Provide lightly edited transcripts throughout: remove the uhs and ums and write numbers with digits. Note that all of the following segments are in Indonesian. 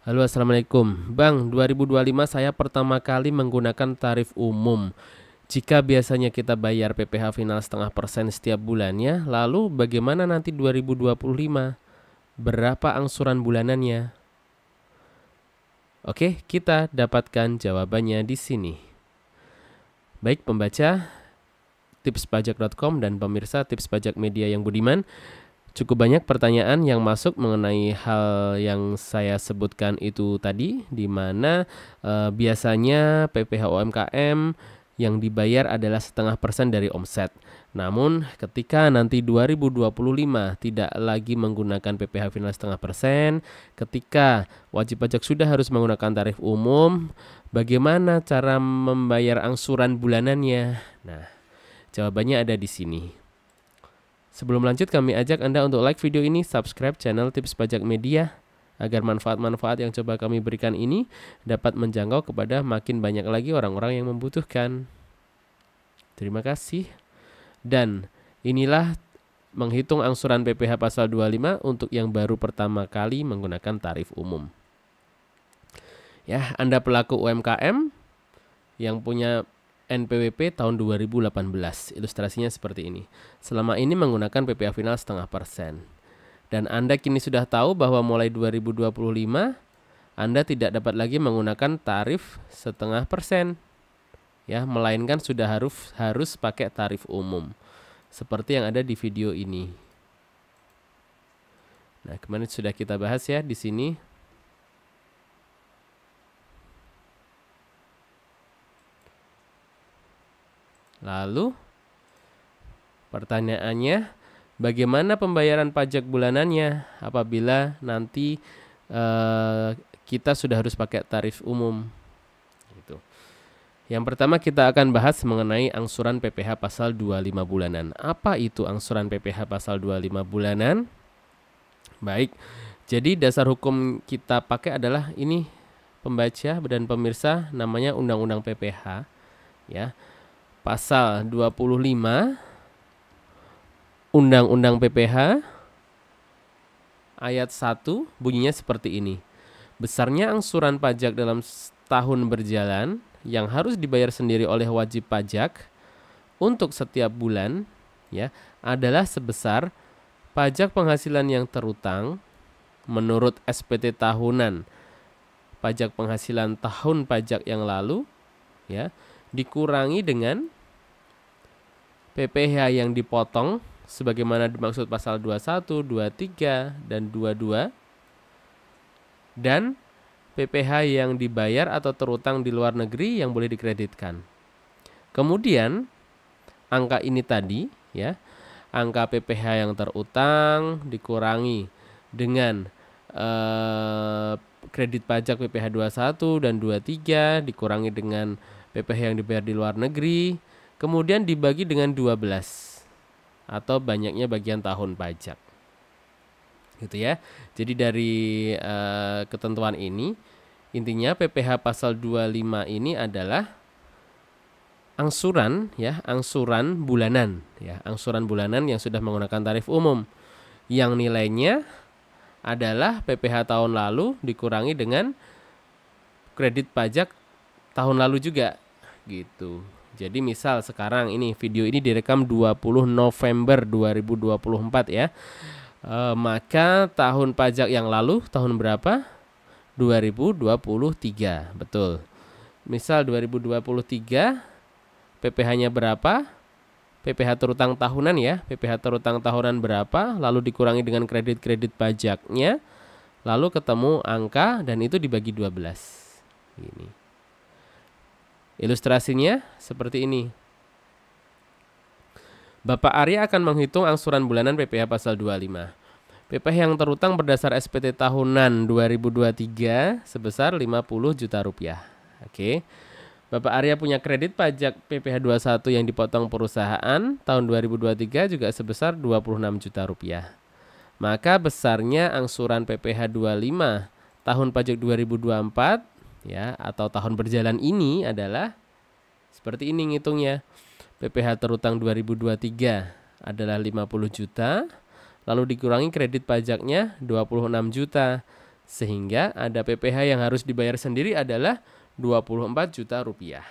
Halo, Assalamualaikum. Bang, 2025 saya pertama kali menggunakan tarif umum. Jika biasanya kita bayar PPh final 0,5% setiap bulannya, lalu bagaimana nanti 2025? Berapa angsuran bulanannya? Oke, kita dapatkan jawabannya di sini. Baik pembaca tipspajak.com dan pemirsa Tips Pajak Media yang budiman, cukup banyak pertanyaan yang masuk mengenai hal yang saya sebutkan itu tadi, di mana biasanya PPh UMKM yang dibayar adalah 0,5% dari omset. Namun ketika nanti 2025 tidak lagi menggunakan PPh final 0,5%, ketika wajib pajak sudah harus menggunakan tarif umum, bagaimana cara membayar angsuran bulanannya? Nah, jawabannya ada di sini. Sebelum lanjut, kami ajak Anda untuk like video ini, subscribe channel Tips Pajak Media, agar manfaat-manfaat yang coba kami berikan ini dapat menjangkau kepada makin banyak lagi orang-orang yang membutuhkan. Terima kasih. Dan inilah menghitung angsuran PPh pasal 25 untuk yang baru pertama kali menggunakan tarif umum. Ya, Anda pelaku UMKM yang punya NPWP tahun 2018. Ilustrasinya seperti ini. Selama ini menggunakan PPh final 0,5%. Dan Anda kini sudah tahu bahwa mulai 2025 Anda tidak dapat lagi menggunakan tarif 0,5%. Ya, melainkan sudah harus pakai tarif umum. Seperti yang ada di video ini. Nah, kemarin sudah kita bahas ya di sini. Lalu pertanyaannya, bagaimana pembayaran pajak bulanannya apabila nanti kita sudah harus pakai tarif umum? Gitu. Yang pertama kita akan bahas mengenai angsuran PPh pasal 25 bulanan. Apa itu angsuran PPh pasal 25 bulanan? Baik, jadi dasar hukum kita pakai adalah ini, pembaca dan pemirsa, namanya Undang-Undang PPh ya. Pasal 25 Undang-Undang PPh ayat 1 bunyinya seperti ini. Besarnya angsuran pajak dalam tahun berjalan yang harus dibayar sendiri oleh wajib pajak untuk setiap bulan ya adalah sebesar pajak penghasilan yang terutang menurut SPT tahunan pajak penghasilan tahun pajak yang lalu ya, dikurangi dengan PPh yang dipotong sebagaimana dimaksud pasal 21, 23, dan 22, dan PPh yang dibayar atau terutang di luar negeri yang boleh dikreditkan. Kemudian angka ini tadi ya, angka PPh yang terutang dikurangi dengan kredit pajak PPh 21 dan 23 dikurangi dengan PPh yang dibayar di luar negeri, kemudian dibagi dengan 12 atau banyaknya bagian tahun pajak. Gitu ya. Jadi dari ketentuan ini intinya PPh pasal 25 ini adalah angsuran ya, angsuran bulanan ya, angsuran bulanan yang sudah menggunakan tarif umum yang nilainya adalah PPh tahun lalu dikurangi dengan kredit pajak tahun lalu juga gitu. Jadi misal sekarang ini video ini direkam 20 November 2024 ya. Maka tahun pajak yang lalu tahun berapa? 2023, betul. Misal 2023 PPh-nya berapa? PPh terutang tahunan ya. PPh terutang tahunan berapa? Lalu dikurangi dengan kredit-kredit pajaknya. Lalu ketemu angka dan itu dibagi 12. Ini. Ilustrasinya seperti ini. Bapak Arya akan menghitung angsuran bulanan PPh pasal 25. PPh yang terutang berdasar SPT tahunan 2023 sebesar 50 juta rupiah. Oke. Bapak Arya punya kredit pajak PPh 21 yang dipotong perusahaan tahun 2023 juga sebesar 26 juta rupiah. Maka besarnya angsuran PPh 25 tahun pajak 2024 ya, atau tahun berjalan ini adalah seperti ini ngitungnya. PPh terutang 2023 adalah 50 juta, lalu dikurangi kredit pajaknya 26 juta. Sehingga ada PPh yang harus dibayar sendiri adalah 24 juta rupiah.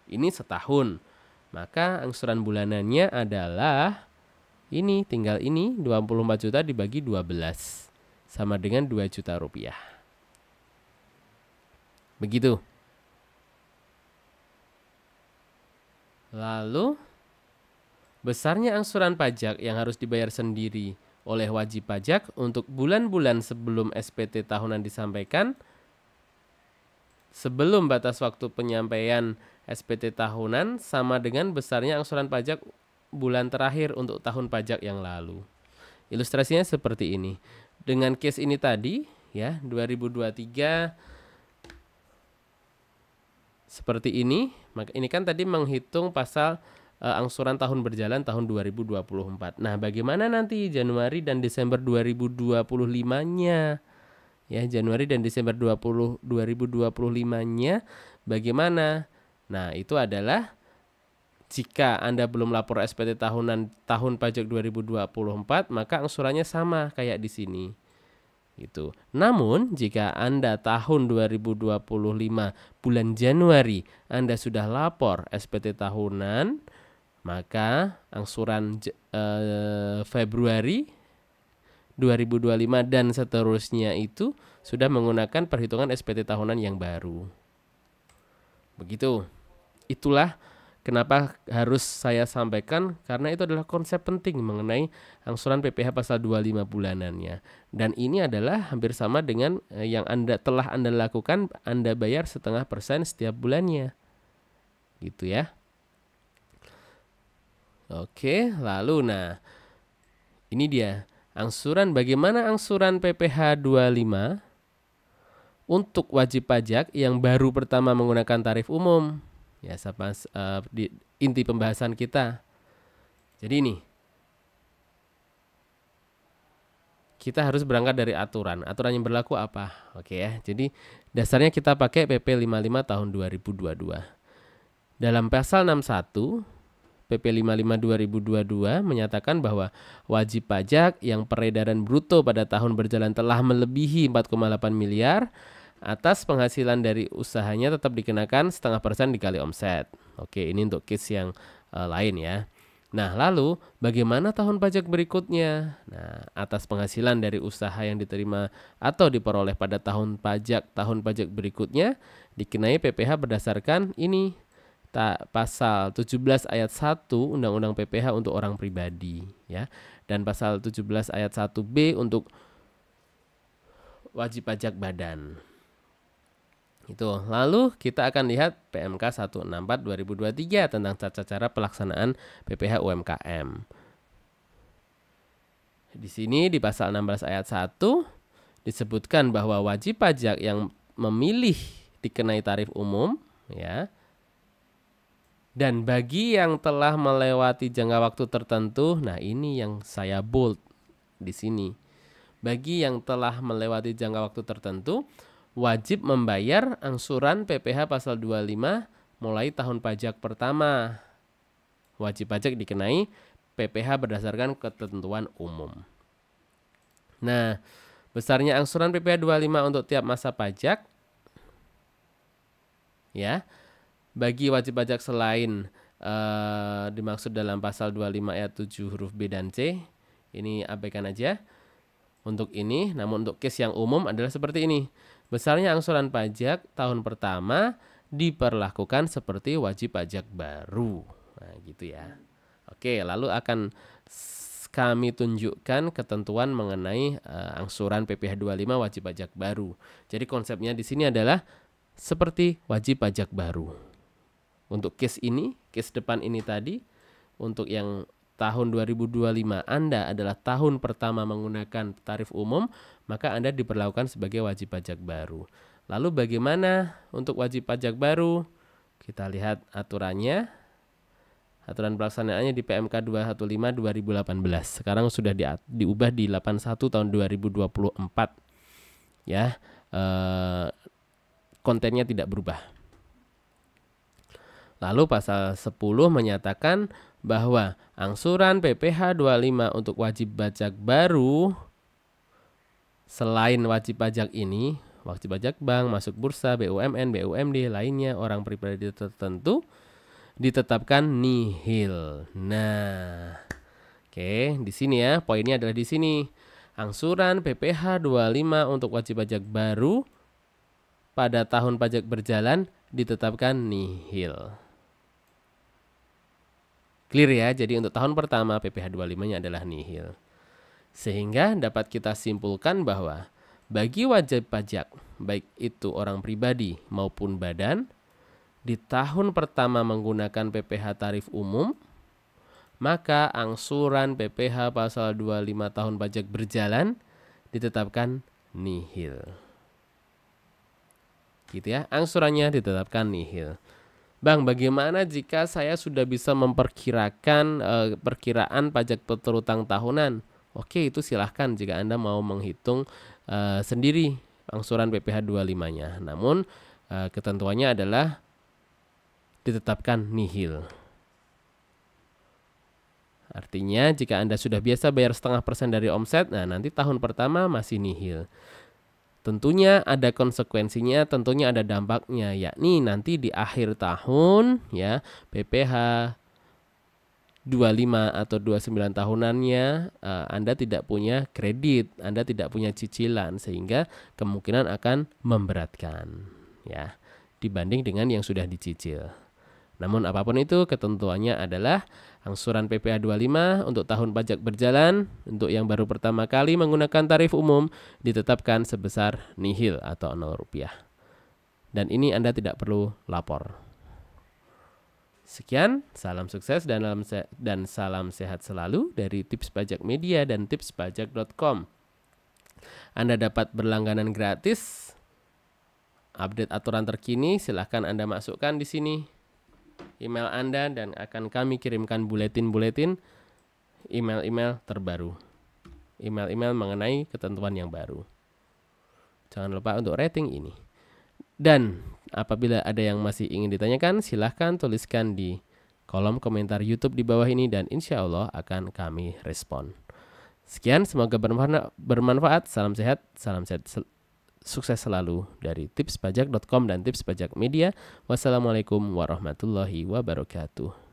Ini setahun. Maka angsuran bulanannya adalah ini, tinggal ini 24 juta dibagi 12. Sama dengan 2 juta rupiah. Begitu. Lalu besarnya angsuran pajak yang harus dibayar sendiri oleh wajib pajak untuk bulan-bulan sebelum SPT tahunan disampaikan, sebelum batas waktu penyampaian SPT tahunan sama dengan besarnya angsuran pajak bulan terakhir untuk tahun pajak yang lalu. Ilustrasinya seperti ini. Dengan case ini tadi, ya, 2023 seperti ini, maka ini kan tadi menghitung pasal angsuran tahun berjalan tahun 2024. Nah, bagaimana nanti Januari dan Desember 2025-nya? Ya, Januari dan Desember 2025-nya bagaimana? Nah, itu adalah jika Anda belum lapor SPT tahunan tahun pajak 2024, maka angsurannya sama kayak di sini. Gitu. Namun, jika Anda tahun 2025 bulan Januari Anda sudah lapor SPT tahunan, maka angsuran Februari 2025 dan seterusnya itu sudah menggunakan perhitungan SPT tahunan yang baru. Begitu. Itulah kenapa harus saya sampaikan, karena itu adalah konsep penting mengenai angsuran PPh pasal 25 bulanannya. Dan ini adalah hampir sama dengan yang telah Anda lakukan, Anda bayar 0,5% setiap bulannya. Gitu ya. Oke, lalu ini dia angsuran. Bagaimana angsuran PPh 25 untuk wajib pajak yang baru pertama menggunakan tarif umum? Ya, di inti pembahasan kita. Jadi ini kita harus berangkat dari aturan. Aturan yang berlaku apa? Oke ya. Jadi dasarnya kita pakai PP 55 tahun 2022. Dalam pasal 61 PP 55 2022 menyatakan bahwa wajib pajak yang peredaran bruto pada tahun berjalan telah melebihi 4,8 miliar atas penghasilan dari usahanya tetap dikenakan 0,5% dikali omset. Oke, ini untuk case yang lain ya. Nah, lalu bagaimana tahun pajak berikutnya? Nah, atas penghasilan dari usaha yang diterima atau diperoleh pada tahun pajak berikutnya dikenai PPh berdasarkan ini pasal 17 ayat 1 Undang-Undang PPh untuk orang pribadi ya, dan pasal 17 ayat 1B untuk wajib pajak badan. Itu. Lalu kita akan lihat PMK 164 2023 tentang tata cara pelaksanaan PPh UMKM. Di sini di pasal 16 ayat 1 disebutkan bahwa wajib pajak yang memilih dikenai tarif umum ya. Dan bagi yang telah melewati jangka waktu tertentu, nah ini yang saya bold di sini. Bagi yang telah melewati jangka waktu tertentu, wajib membayar angsuran PPh pasal 25 mulai tahun pajak pertama. Wajib pajak dikenai PPh berdasarkan ketentuan umum. Nah, besarnya angsuran PPh 25 untuk tiap masa pajak ya. Bagi wajib pajak selain dimaksud dalam pasal 25 ayat 7 huruf B dan C, ini abaikan aja untuk ini. Namun untuk case yang umum adalah seperti ini. Besarnya angsuran pajak tahun pertama diperlakukan seperti wajib pajak baru. Nah, gitu ya. Oke, lalu akan kami tunjukkan ketentuan mengenai angsuran PPh 25 wajib pajak baru. Jadi konsepnya di sini adalah seperti wajib pajak baru. Untuk case ini, case depan ini tadi, untuk yang tahun 2025 Anda adalah tahun pertama menggunakan tarif umum, maka Anda diperlakukan sebagai wajib pajak baru. Lalu bagaimana untuk wajib pajak baru? Kita lihat aturannya. Aturan pelaksanaannya di PMK 215 2018. Sekarang sudah diubah di 81 tahun 2024. Ya. Kontennya tidak berubah. Lalu pasal 10 menyatakan bahwa angsuran PPh 25 untuk wajib pajak baru selain wajib pajak ini, wajib pajak bank, masuk bursa, BUMN, BUMD, lainnya orang pribadi tertentu ditetapkan nihil. Nah, oke, di sini ya, poinnya adalah di sini. Angsuran PPh 25 untuk wajib pajak baru pada tahun pajak berjalan ditetapkan nihil. Clear ya, jadi untuk tahun pertama PPh 25-nya adalah nihil. Sehingga dapat kita simpulkan bahwa bagi wajib pajak, baik itu orang pribadi maupun badan, di tahun pertama menggunakan PPh tarif umum, maka angsuran PPh pasal 25 tahun pajak berjalan ditetapkan nihil. Gitu ya, angsurannya ditetapkan nihil. Bang, bagaimana jika saya sudah bisa memperkirakan perkiraan pajak berutang tahunan? Oke, itu silahkan jika Anda mau menghitung sendiri angsuran PPh 25-nya. Namun ketentuannya adalah ditetapkan nihil. Artinya jika Anda sudah biasa bayar 0,5% dari omset, nah nanti tahun pertama masih nihil. Tentunya ada konsekuensinya, tentunya ada dampaknya, yakni nanti di akhir tahun ya PPh 25 atau 29 tahunannya Anda tidak punya kredit, Anda tidak punya cicilan, sehingga kemungkinan akan memberatkan ya dibanding dengan yang sudah dicicil. Namun apapun itu, ketentuannya adalah angsuran PPh 25 untuk tahun pajak berjalan untuk yang baru pertama kali menggunakan tarif umum ditetapkan sebesar nihil atau Rp0. Dan ini Anda tidak perlu lapor. Sekian, salam sukses dan salam sehat selalu dari Tips Pajak Media dan tipspajak.com. Anda dapat berlangganan gratis. Update aturan terkini silahkan Anda masukkan di sini email Anda dan akan kami kirimkan buletin-buletin email-email terbaru. Email-email mengenai ketentuan yang baru. Jangan lupa untuk rating ini. Dan apabila ada yang masih ingin ditanyakan, silahkan tuliskan di kolom komentar YouTube di bawah ini dan insya Allah akan kami respon. Sekian, semoga bermanfaat. Salam sehat, sukses selalu dari tipspajak.com dan Tips Pajak Media. Wassalamualaikum warahmatullahi wabarakatuh.